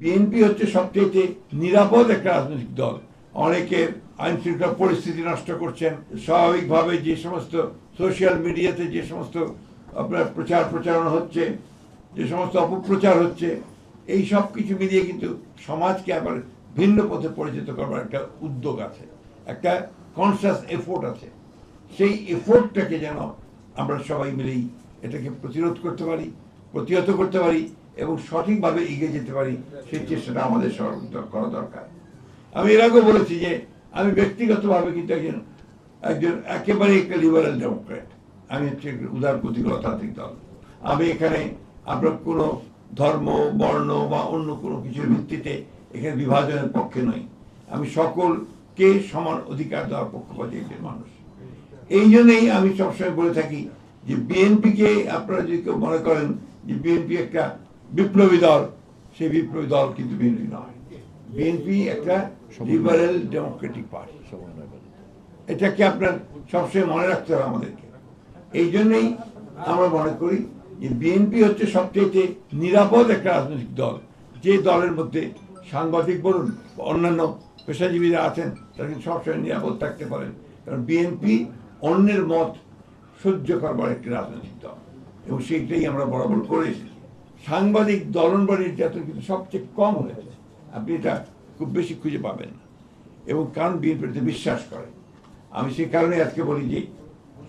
BNP হচ্ছে সবচেয়ে নিরাপদ একটা রাজনৈতিক দল। অনেকের আইন শৃঙ্খলা পরিস্থিতি নষ্ট করছেন, স্বাভাবিকভাবে যে সমস্ত সোশ্যাল মিডিয়াতে যে সমস্ত আপনার প্রচারণা হচ্ছে, যে সমস্ত অপপ্রচার হচ্ছে, এই সব কিছু মিলিয়ে কিন্তু সমাজকে আবার ভিন্ন পথে পরিচিত করবার একটা উদ্যোগ আছে, একটা কনসাস এফোর্ট আছে। সেই এফোর্টটাকে যেন আমরা সবাই মিলেই এটাকে প্রতিরোধ করতে পারি, প্রতিহত করতে পারি এবং সঠিকভাবে এগিয়ে যেতে পারি, সেই চেষ্টাটা আমাদের সর্বদা করা দরকার। আমি এর আগেও বলেছি যে আমি ব্যক্তিগতভাবে কিন্তু একজন একেবারে একটা লিবারেল ডেমোক্র্যাট। আমি হচ্ছে উদার প্রতিগতান্ত্রিক দল। আমি এখানে আপনার কোনো ধর্ম, বর্ণ বা অন্য কোনো কিছুর ভিত্তিতে এখানে বিভাজনের পক্ষে নই। আমি সকলকে সমান অধিকার দেওয়ার পক্ষপাতী একজন মানুষ। এই জন্যই আমি সবসময় বলে থাকি যে বিএনপিকে আপনারা যদি কেউ মনে করেন যে বিএনপি একটা বিপ্লবী দল, সেই বিপ্লবী দল কিন্তু বিএনপি নয়। বিএনপি একটা লিবারেল ডেমোক্রেটিক পার্টি। এটাকে আপনার সবসময় মনে রাখতে হবে আমাদেরকে। এই জন্যই আমরা মনে করি যে বিএনপি হচ্ছে সবচেয়ে নিরাপদ একটা রাজনৈতিক দল, যে দলের মধ্যে সাংবাদিক বলুন, অন্যান্য পেশাজীবীরা আছেন, তারা কিন্তু সবসময় নিরাপদ থাকতে পারেন। কারণ বিএনপি অন্যের মত সহ্য করবার একটি রাজনৈতিক দল, এবং সেইটাই আমরা বরাবর করে এসেছি। সাংবাদিক দলন বা নির্যাতন কিন্তু সবচেয়ে কম হয়েছে, আপনি এটা খুব বেশি খুঁজে পাবেন না, এবং কারণ বিএনপিতে বিশ্বাস করে। আমি সেই কারণে আজকে বলি যে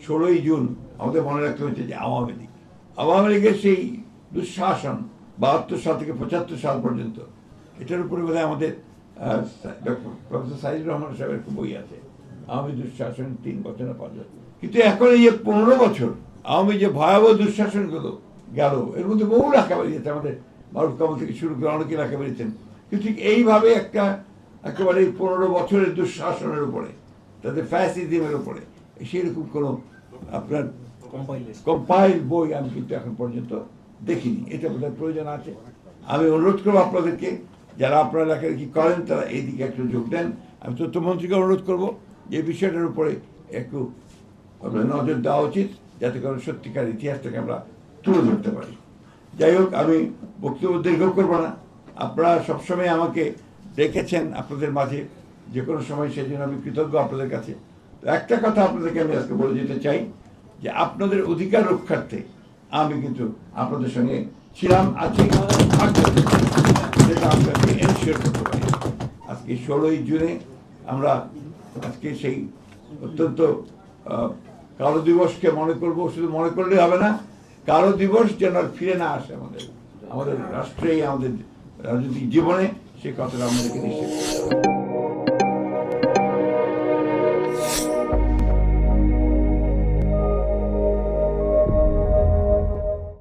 16ই জুন আমাদের মনে রাখতে হয়েছে যে আওয়ামী লীগের সেই দুঃশাসন 72 সাল থেকে 75 সাল পর্যন্ত, এটার উপরে বোধহয় আমাদের প্রফেসর সাইদুর রহমান সাহেবের বই আছে, আওয়ামী দুঃশাসন 3 বছর না 5 বছর। কিন্তু এখন এই যে 15 বছর আওয়ামী যে ভয়াবহ দুঃশাসনগুলো গেল, এর মধ্যে বহু রাখা বেরিয়েছে, আমাদের মারুফ কামাল থেকে শুরু করে অনেকে রাখা বেরিয়েছেন। কিন্তু ঠিক এইভাবে একেবারে 15 বছরের দুঃশাসনের উপরে, তাদের ফ্যাসিজমের উপরে সেরকম কোনো আপনার কম্পাইল বই আমি কিন্তু এখন পর্যন্ত দেখিনি। এটা বোধহয় প্রয়োজন আছে। আমি অনুরোধ করবো আপনাদেরকে, যারা আপনারা লেখালেখি করেন তারা এই দিকে একটু যোগ দেন। আমি তথ্যমন্ত্রীকে অনুরোধ করবো যে বিষয়টার উপরে একটু নজর দেওয়া উচিত, যাতে করে সত্যিকার ইতিহাসটাকে আমরা তুলে ধরতে পারি। যাই হোক, আমি বক্তব্য দীর্ঘ করবো না। আপনারা সবসময় আমাকে দেখেছেন আপনাদের মাঝে, যে কোনো সময় সেই জন্য আমি কৃতজ্ঞ আপনাদের কাছে। তো একটা কথা আপনাদেরকে আমি আজকে বলে যেতে চাই যে আপনাদের অধিকার রক্ষার্থে আমি কিন্তু আপনাদের সঙ্গে ছিলাম, আছি, যেটা আপনাকে এনশিওর করতে পারি। আজকে 16ই জুনে আমরা আজকে সেই অত্যন্ত কালো দিবসকে মনে করবো। শুধু মনে করলেই হবে না, কালো দিবস যেন আর ফিরে না আসে আমাদের রাষ্ট্রে, আমাদের রাজনৈতিক জীবনে, সে কথাটা আমাদেরকে নিশ্চিত করতে হবে।